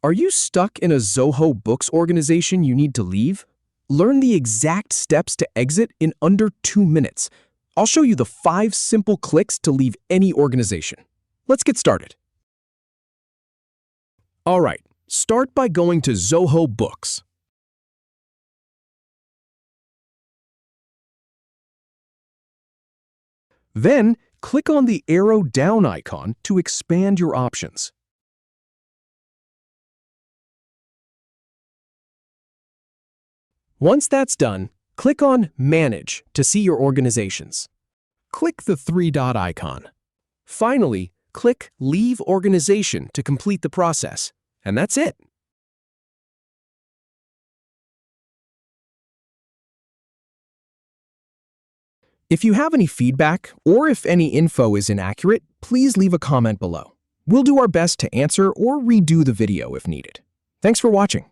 Are you stuck in a Zoho Books organization you need to leave? Learn the exact steps to exit in under 2 minutes. I'll show you the 5 simple clicks to leave any organization. Let's get started. All right, start by going to Zoho Books. Then, click on the arrow down icon to expand your options. Once that's done, click on Manage to see your organizations. Click the 3-dot icon. Finally, click Leave Organization to complete the process. And that's it. If you have any feedback or if any info is inaccurate, please leave a comment below. We'll do our best to answer or redo the video if needed. Thanks for watching.